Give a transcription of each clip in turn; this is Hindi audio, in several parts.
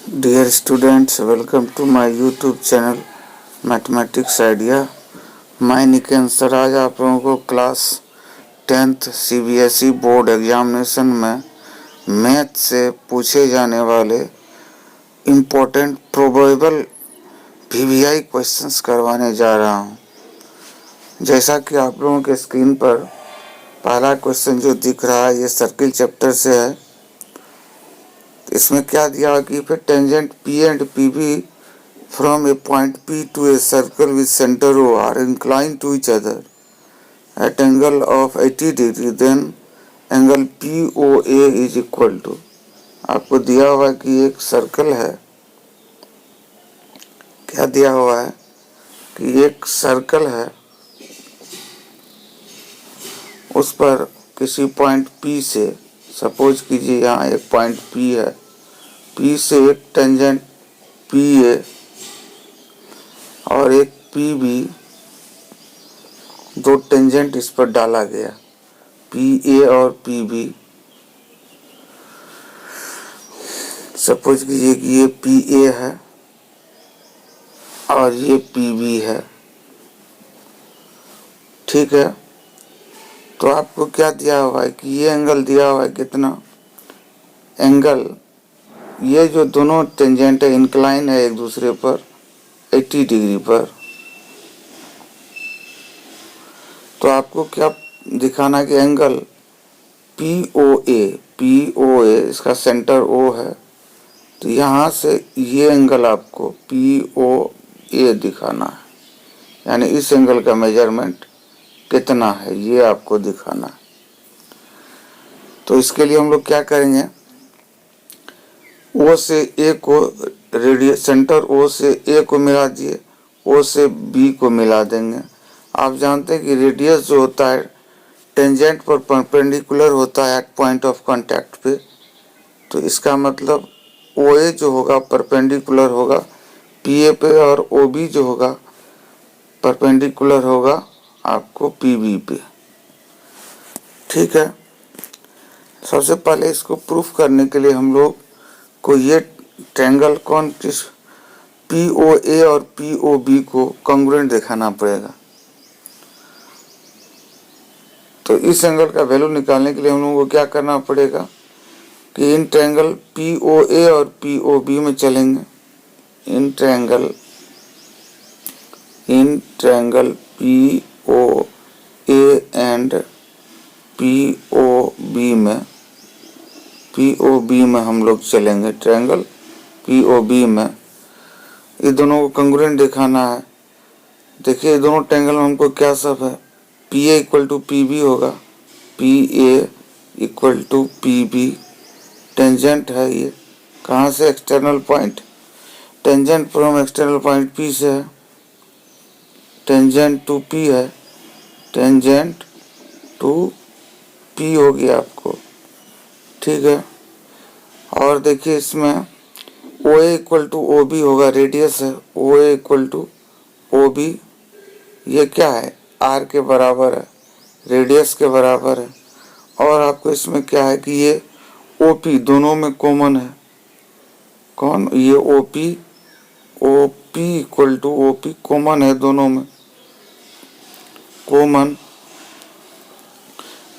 Dear students, welcome to my YouTube channel mathematics idea. मैं निकेन सर आज आप लोगों को class 10th CBSE board examination में मैथ से पूछे जाने वाले इम्पोर्टेंट प्रोबेबल VVI क्वेश्चंस करवाने जा रहा हूं। जैसा कि आप लोगों के स्क्रीन पर पहला क्वेश्चन जो दिख रहा है ये सर्किल चैप्टर से है। इसमें क्या दिया कि फिर tangent P and PB from a point P to a circle with center O are inclined to each other at angle of 80 degree, then angle POA is equal to। आपको दिया हुआ है कि एक सर्कल है, क्या दिया हुआ है कि एक सर्कल है, उस पर किसी पॉइंट P से, सपोज कीजिए यहाँ एक पॉइंट P है, P से एक टेंजेंट PA और एक PB, दो टेंजेंट इस पर डाला गया, PA और PB। सपोज कीजिए कि ये PA है और ये PB है, ठीक है। तो आपको क्या दिया हुआ है कि ये एंगल दिया हुआ है, कितना एंगल, ये जो दोनों टेंजेंट है इंक्लाइन है एक दूसरे पर 80 डिग्री पर। तो आपको क्या दिखाना कि एंगल POA इसका सेंटर O है, तो यहाँ से ये एंगल आपको POA दिखाना है, यानी इस एंगल का मेजरमेंट कितना है ये आपको दिखाना है। तो इसके लिए हम लोग क्या करेंगे, O से A को रेडियस, सेंटर O से A को मिला दिए, O से B को मिला देंगे। आप जानते हैं कि रेडियस जो होता है टेंजेंट पर परपेंडिकुलर होता है एट पॉइंट ऑफ कांटेक्ट पे, तो इसका मतलब OA जो होगा परपेंडिकुलर होगा PA पे और OB जो होगा परपेंडिकुलर होगा आपको PB पे, ठीक है। सबसे पहले इसको प्रूफ करने के लिए हम लोग को ये ट्रायंगल कौन किस POA और POB को कॉन्ग्रुएंट दिखाना पड़ेगा। तो इस एंगल का वैल्यू निकालने के लिए हम लोगों को क्या करना पड़ेगा कि इन ट्रायंगल POA और POB में चलेंगे। In triangle POA and POB में हम लोग चलेंगे। ट्रायंगल POB में ये दोनों को कॉन्ग्रुएंट दिखाना है। देखिए दोनों ट्रायंगल में हमको क्या सब है, PA इक्वल टू PB होगा, PA equal to PB। Tangent है ये कहाँ से, external point, tangent from external point P से है, टेंजेंट टू P है, टेंजेंट टू P हो गया आपको, ठीक है। और देखिए इसमें OA इक्वल टू OB होगा, रेडियस है, OA इक्वल टू OB, ये क्या है R के बराबर है, रेडियस के बराबर है। और आपको इसमें क्या है कि ये OP दोनों में कॉमन है, कौन, ये OP equal to OP common है, दोनों में कॉमन।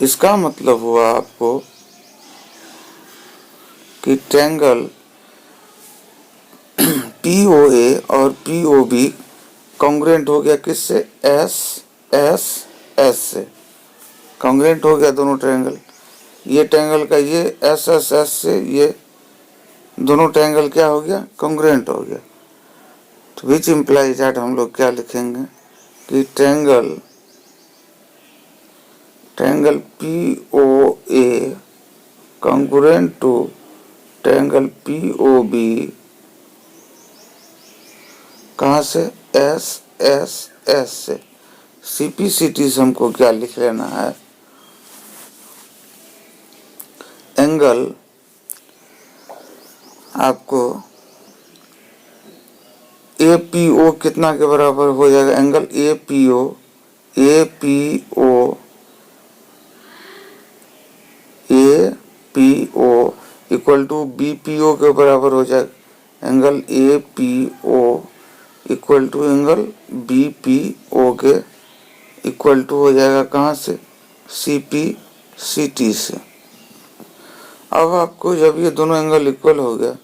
इसका मतलब हुआ आपको कि ट्रायंगल POA और POB कॉन्ग्रुएंट हो गया किससे, S से कॉन्ग्रुएंट हो गया दोनों ट्रायंगल। ये ट्रायंगल का ये S से ये दोनों ट्रायंगल क्या हो गया, कॉन्ग्रुएंट हो गया। तो विच इम्प्लाइज दैट हम लोग क्या लिखेंगे कि triangle POA congruent to triangle POB कहाँ से, S से। CPCT से हमको क्या लिख लेना है, एंगल आपको APO कितना के बराबर हो जाएगा, angle APO equal to BPO के बराबर हो जाएगा, angle A P O equal to angle B P O के इक्वल टू हो जाएगा कहाँ से, सी पी सी टी से। अब आपको जब ये दोनों एंगल इक्वल हो गया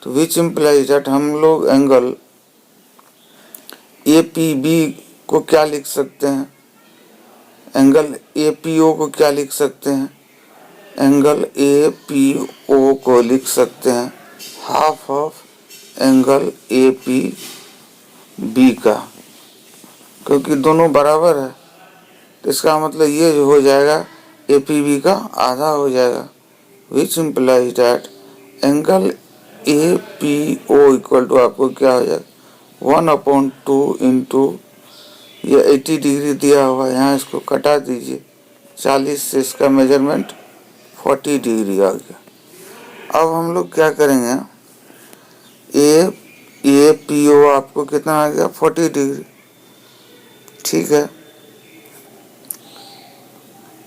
तो विच इम्प्लाइज दैट हम लोग एंगल ए पी बी को क्या लिख सकते हैं, एंगल ए पी ओ को क्या लिख सकते हैं, एंगल ए पी ओ को लिख सकते हैं half of angle A P B का, क्योंकि दोनों बराबर है तो इसका मतलब ये जो हो जाएगा ए पी बी का आधा हो जाएगा। Which implies that angle A P O equal to आपको क्या हो जाएगा 1/2 इंटू ये 80 डिग्री दिया हुआ है, यहाँ इसको कटा दीजिए 40 से इसका मेजरमेंट 40 डिग्री आ गया। अब हम लोग क्या करेंगे, ए पी ओ आपको कितना आ गया 40 डिग्री, ठीक है।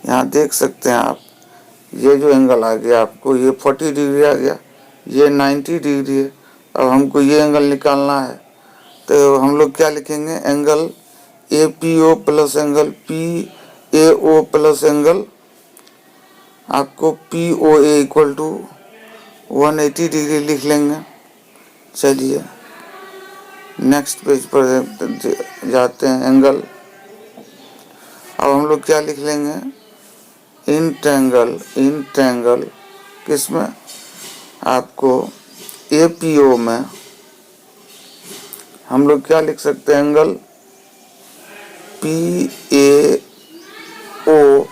यहाँ देख सकते हैं आप ये जो एंगल आ गया आपको ये 40 डिग्री आ गया, ये 90 डिग्री है। अब हमको ये एंगल निकालना है तो हम लोग क्या लिखेंगे, angle A P O plus angle P A O plus angle आपको P O A equal to 180 degree लिख लेंगे। चलिए नेक्स्ट पेज पर जाते हैं, एंगल अब हम लोग क्या लिख लेंगे, इंटेंगल किसमें, आपको ए पी ओ में हम लोग क्या लिख सकते हैं, angle P A O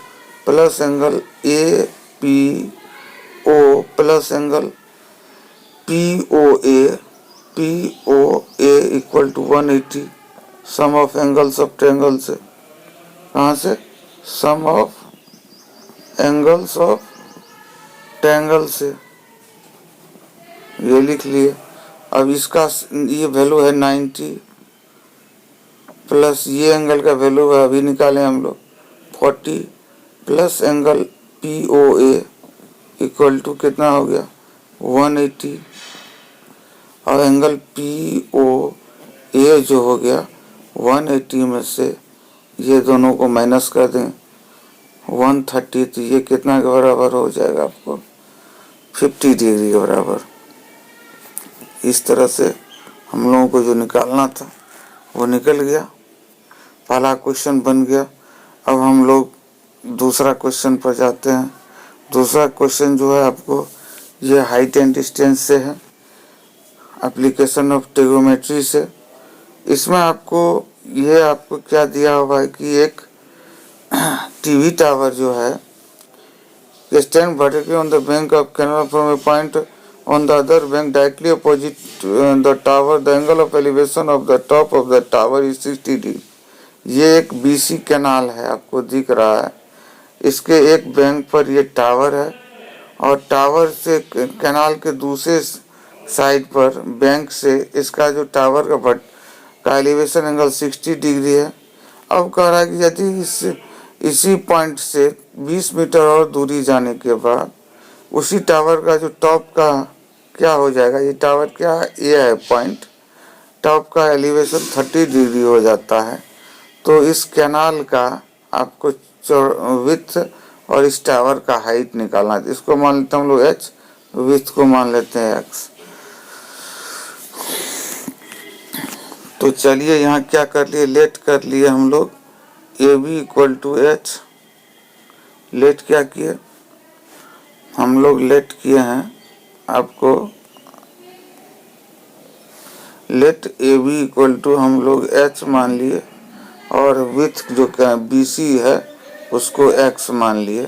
plus angle A P O plus angle P O A equal to 180 sum of angles of triangle से, कहाँ से, sum of angles of triangle से, ये लिख लिए। अब इसका ये वैल्यू है 90 प्लस ये एंगल का वैल्यू है अभी निकालें हम लोग 40 plus angle P O A equal to कितना हो गया 180 और एंगल पी ओ ए जो हो गया 180 में से ये दोनों को माइनस कर दें 130 तो ये कितना के बराबर हो जाएगा आपको 50 डिग्री के बराबर। इस तरह से हम लोगों को जो निकालना था वो निकल गया, पहला क्वेश्चन बन गया। अब हम लोग दूसरा क्वेश्चन पर जाते हैं। दूसरा क्वेश्चन जो है आपको ये हाइट एंड डिस्टेंस से है, एप्लीकेशन ऑफ ट्रिग्नोमेट्री से। इसमें आपको क्या दिया हुआ है कि एक टीवी टावर जो है stand vertically on the bank of canal from A point on the other bank directly opposite the tower, the angle of elevation of the top of the tower is 60 degree. ये एक बीसी कैनाल है, आपको दिख रहा है। इसके एक बैंक पर ये टावर है और टावर से कैनाल के दूसरे साइड पर बैंक से इसका जो टावर का एलिवेशन एंगल 60 डिग्री है। अब कह रहा है कि यदि इसी पॉइंट से 20 मीटर और दूरी जाने के बाद उसी टावर का जो टॉप का क्या हो जाएगा, ये टावर क्या है, ये है पॉइंट, टॉप का एलिवेशन 30 डिग्री हो जाता है। तो इस कैनाल का आपको विड्थ और इस टावर का हाइट निकालना है। इसको मान लेते हैं हम लोग h, विड्थ को मान लेते हैं x। तो चलिए यहाँ क्या कर लिए, लेट कर लिए हम लोग A B equal to H. Let क्या किए हम लोग, लेट किए हैं आपको let A B equal to हम लोग एच मान लिए और विथ जो क्या बी सी है उसको एक्स मान लिए।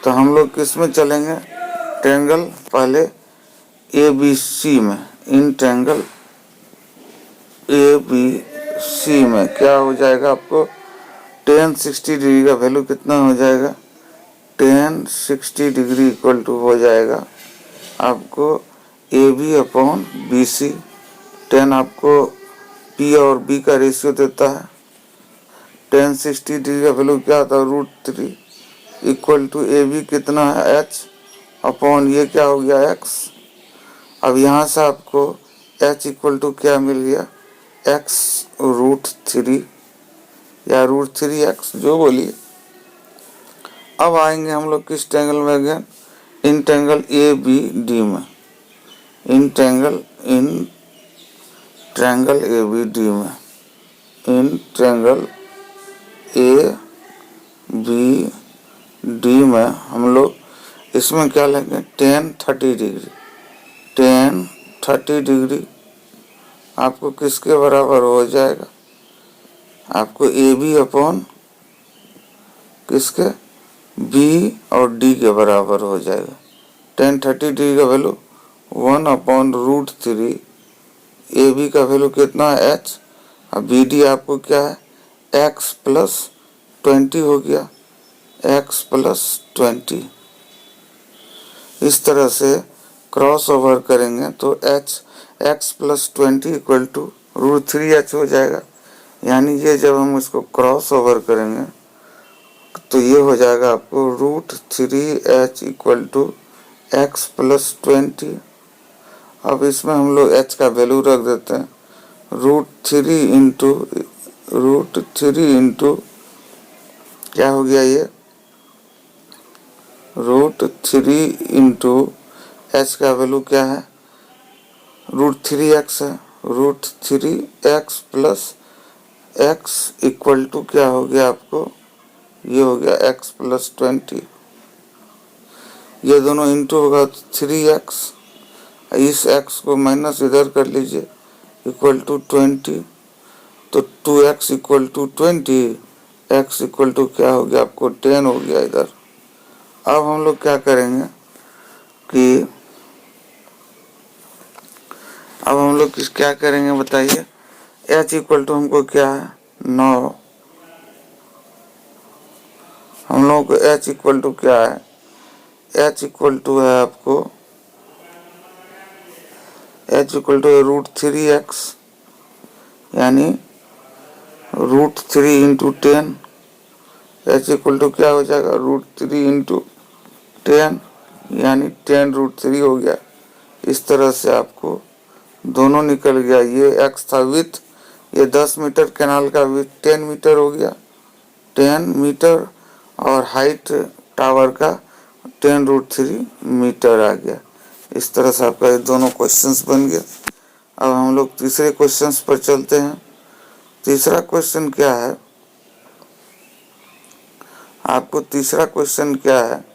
तो हम लोग किस में चलेंगे, ट्रायंगल पहले ए बी सी में, in triangle A B C में क्या हो जाएगा आपको tan 60 डिग्री का वैल्यू कितना हो जाएगा, tan 60 डिग्री इक्वल टू हो जाएगा आपको A B upon B C. tan आपको p और b का रेशियो देता है, tan 60 डिग्री का वैल्यू क्या होता है √3 इक्वल टू ए बी कितना है h अपॉन ये क्या हो गया x। अब यहाँ से आपको एच इक्वल टू क्या मिल गया, x√3 या √3x जो बोलिए। अब आएंगे हम लोग किस ट्रायंगल में अगेन, इन ट्रायंगल ABD में, इन ट्रायंगल ABD में, इन ट्रायंगल ABD में हम लोग इसमें क्या लेंगे, tan 30 डिग्री, tan 30 डिग्री आपको किसके बराबर हो जाएगा, आपको AB अपॉन किसके, B और D के बराबर हो जाएगा। tan 30 डिग्री का वैल्यू 1/√3, AB का वैल्यू कितना है H, और BD आपको क्या है x प्लस 20 हो गया, x प्लस 20। इस तरह से क्रॉस ओवर करेंगे तो x plus 20 equal to √3h हो जाएगा। यानी ये जब हम इसको क्रॉस ओवर करेंगे तो ये हो जाएगा आपको √3h equal to x plus 20। अब इसमें हम लोग h का वैल्यू रख देते हैं, √3 इंटू क्या हो गया ये, √3 इंटू h का वैल्यू क्या है, √3x है, √3x plus x equal to क्या हो गया आपको, ये हो गया x प्लस 20, ये दोनों इंटू होगा 3x, इस x को माइनस इधर कर लीजिए, इक्वल टू 20, तो 2x equal to 20, x equal to क्या हो गया आपको 10 हो गया इधर। अब हम लोग क्या करेंगे कि अब हम लोग क्या करेंगे बताइए, h इक्वल टू हमको क्या है 9, हम लोगों को h इक्वल टू क्या है, h इक्वल टू है आपको h इक्वल टू √3x, यानी √3 इंटू 10, h इक्वल टू क्या हो जाएगा √3 इंटू 10, यानी 10√3 हो गया। इस तरह से आपको दोनों निकल गया, ये x था विथ, ये 10 मीटर कैनाल का विथ 10 मीटर हो गया, 10 मीटर, और हाइट टावर का 10√3 मीटर आ गया। इस तरह से आपका ये दोनों क्वेश्चंस बन गया। अब हम लोग तीसरे क्वेश्चंस पर चलते हैं। तीसरा क्वेश्चन क्या है, आपको तीसरा क्वेश्चन क्या है,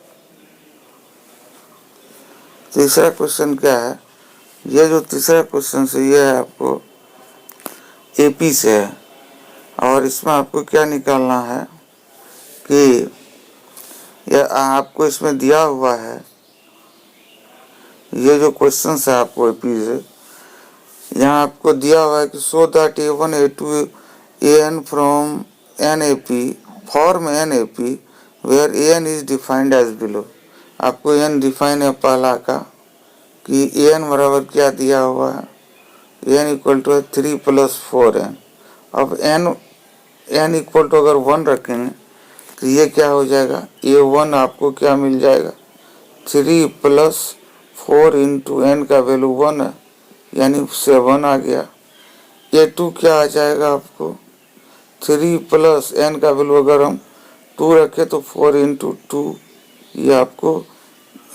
तीसरा क्वेश्चन क्या है, ये जो तीसरा क्वेश्चन है ये है आपको AP से है, और इसमें आपको क्या निकालना है कि यह आपको इसमें दिया हुआ है, ये जो क्वेश्चन है आपको AP से, यहाँ आपको दिया हुआ है कि so that A1 A2 AN from NAP form NAP where AN is defined as below. आपको AN डिफाइन है पहला का कि AN बराबर क्या दिया हुआ है, AN इक्वल टू है 3 + 4n। अब n इक्वल टू अगर 1 रखेंगे तो ये क्या हो जाएगा, A1 आपको क्या मिल जाएगा 3 + 4 इंटू n का वैल्यू 1 है, यानी 7 आ गया। A2 क्या आ जाएगा आपको 3 + n का वैल्यू अगर हम 2 रखें तो 4 इंटू 2, ये आपको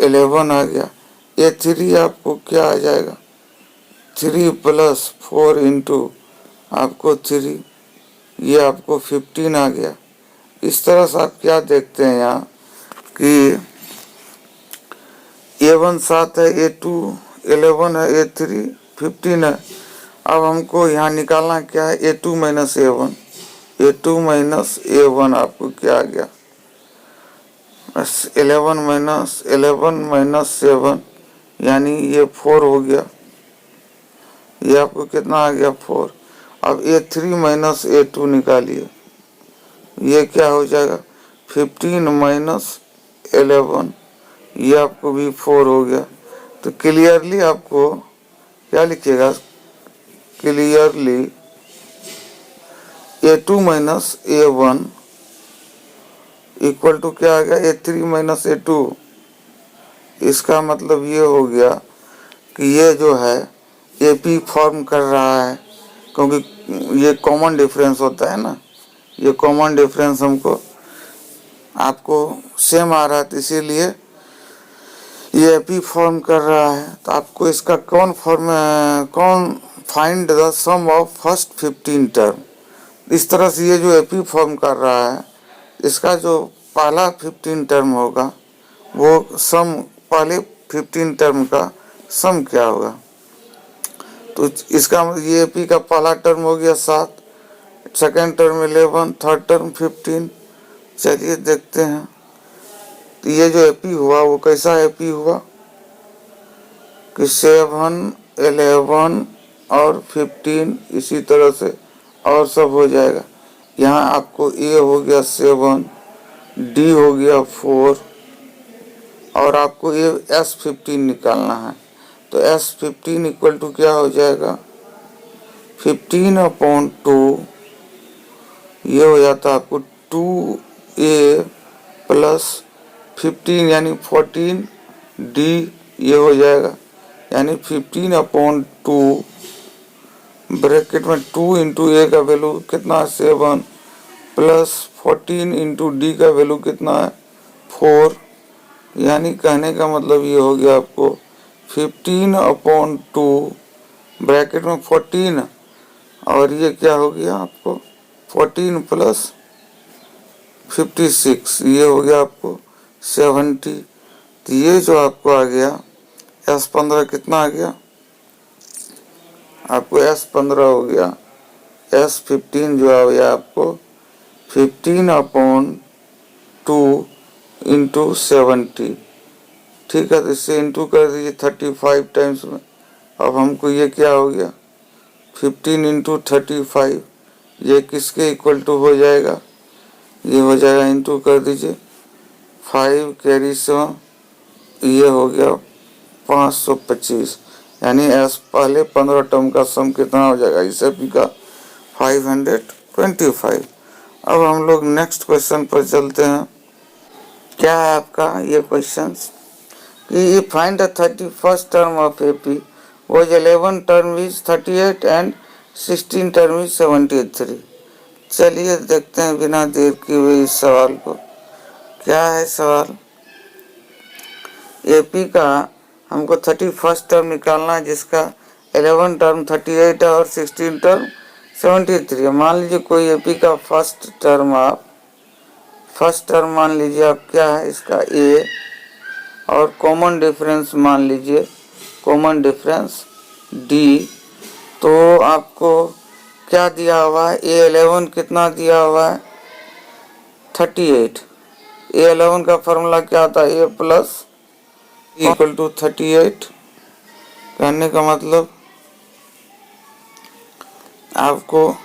11 आ गया। A3 आपको क्या आ जाएगा 3 + 4 इंटू आपको 3, ये आपको 15 आ गया। इस तरह से आप क्या देखते हैं यहाँ कि A1 7 है, A2 11 है, A3 15 है। अब हमको यहाँ निकालना क्या है A2 minus A1, A2 minus A1 आपको क्या आ गया 11 माइनस 7, यानी ये 4 हो गया, ये आपको कितना आ गया 4। अब A3 माइनस A2 निकालिए, ये क्या हो जाएगा 15 माइनस 11, ये आपको भी 4 हो गया। तो क्लियरली आपको क्या लिखिएगा, clearly A2 minus A1 equal to क्या आ गया A3 माइनस A2। इसका मतलब ये हो गया कि ये जो है एपी फॉर्म कर रहा है, क्योंकि ये कॉमन डिफरेंस होता है ना, ये कॉमन डिफरेंस हमको आपको सेम आ रहा है, तो इसीलिए ये एपी फॉर्म कर रहा है। तो आपको इसका कौन find the sum of first 15 term, इस तरह से ये जो एपी फॉर्म कर रहा है, इसका जो पहला 15 टर्म होगा वो सम, पहले 15 टर्म का सम क्या होगा। तो इसका ये एपी का पहला टर्म हो गया 7, सेकेंड टर्म 11, थर्ड टर्म 15। चलिए देखते हैं। तो ये जो एपी हुआ वो कैसा एपी हुआ कि 7, 11 और 15, इसी तरह से और सब हो जाएगा। यहाँ आपको ए हो गया 7, डी हो गया 4 और आपको ये S15 निकालना है। तो S15 इक्वल टू क्या हो जाएगा, 15/2, ये हो जाता है आपको 2A प्लस 15 यानी 14D, ये हो जाएगा यानी 15/2 ब्रैकेट में 2 इंटू ए का वैल्यू कितना है 7 प्लस 14 इंटू डी का वैल्यू कितना है 4, यानी कहने का मतलब ये हो गया आपको 15/2 ब्रैकेट में 14 और ये क्या हो गया आपको 14 प्लस 56, ये हो गया आपको 70। तो ये जो आपको आ गया S15 कितना आ गया आपको, S15 हो गया, S15 जो आ गया आपको 15/2 इंटू 70। ठीक है, तो इससे इंटू कर दीजिए 35 टाइम्स में। अब हमको ये क्या हो गया 15 इंटू 35, ये किसके इक्वल टू हो जाएगा, ये हो जाएगा इंटू कर दीजिए 5 कैरी 7, ये हो गया 525, यानी एस पहले 15 टर्म का सम कितना हो जाएगा इस एपी का 525। अब हम लोग नेक्स्ट क्वेश्चन पर चलते हैं। क्या है आपका ये क्वेश्चन कि find the 31st term of AP वो 11 term is 38 and 16 term is 73। चलिए देखते हैं बिना देर किए हुए इस सवाल को। क्या है सवाल, एपी का हमको 31st टर्म निकालना है जिसका 11 टर्म 38 है और 16 टर्म 73 है। मान लीजिए कोई एपी का फर्स्ट टर्म मान लीजिए आप क्या है इसका ए, और कॉमन डिफरेंस मान लीजिए कॉमन डिफरेंस डी। तो आपको क्या दिया हुआ है, A11 कितना दिया हुआ है 38। A11 का फॉर्मूला क्या आता है, A प्लस इक्वल टू 38। कहने का मतलब आपको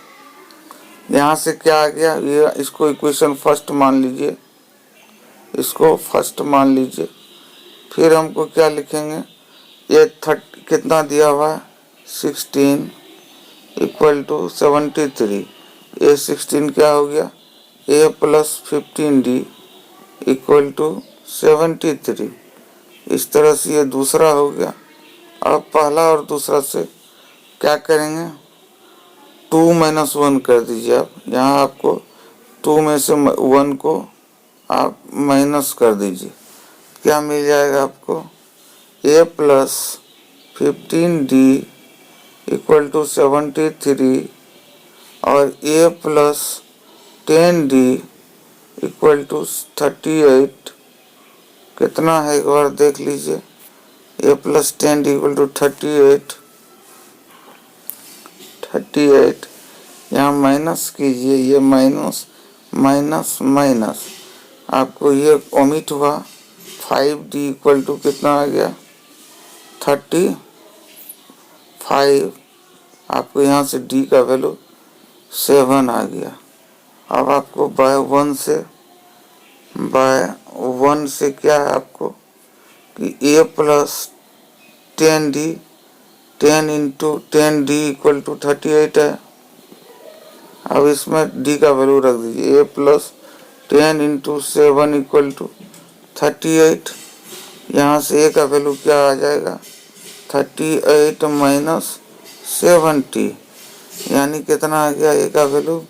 यहाँ से क्या आ गया, ये इसको इक्वेशन फर्स्ट मान लीजिए, इसको फर्स्ट मान लीजिए। फिर हमको क्या लिखेंगे, ये कितना दिया हुआ है 16 इक्वल टू 73। ये 16 क्या हो गया, A plus 15D equal to 73। इस तरह से ये दूसरा हो गया। अब पहला और दूसरा से क्या करेंगे, 2 - 1 कर दीजिए आप। यहाँ आपको 2 में से 1 को आप माइनस कर दीजिए, क्या मिल जाएगा आपको, A plus 15D equal to 73 और A plus 10D equal to 38। कितना है एक बार देख लीजिए, A plus 10D equal to 38। यहाँ माइनस कीजिए, ये माइनस माइनस माइनस, आपको ये ओमिट हुआ। 5D इक्वल टू कितना आ गया 35। आपको यहाँ से D का वैल्यू 7 आ गया। अब आपको बाय 1 से क्या है आपको कि A plus 10D 10 into 10D equal to 38 है। अब इसमें D का वैल्यू रख दीजिए, A plus 10 into 7 equal to 38। यहाँ से A का वैल्यू क्या आ जाएगा 38 माइनस 70, यानी कितना आ गया ए का वैल्यू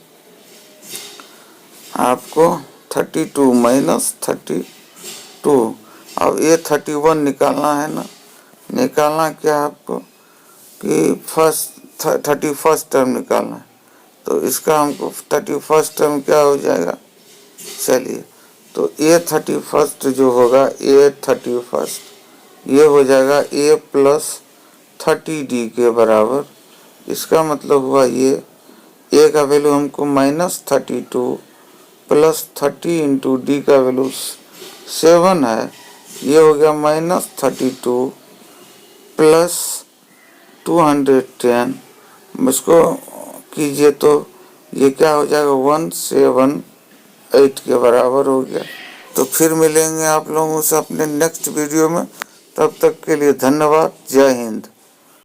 आपको 32 माइनस 32। अब ये 31 निकालना है ना, निकालना क्या आपको कि फर्स्ट 31st टर्म निकालना है। तो इसका हमको 31st टर्म क्या हो जाएगा, चलिए तो ए 31st जो होगा ए 31st ये हो जाएगा ए प्लस 30d के बराबर। इसका मतलब हुआ ये ए का वैल्यू हमको -32 प्लस 30 इंटू डी का वैल्यू 7 है, ये हो गया -32 प्लस 210। इसको कीजिए तो ये क्या हो जाएगा 178 के बराबर हो गया। तो फिर मिलेंगे आप लोगों से अपने नेक्स्ट वीडियो में, तब तक के लिए धन्यवाद, जय हिंद।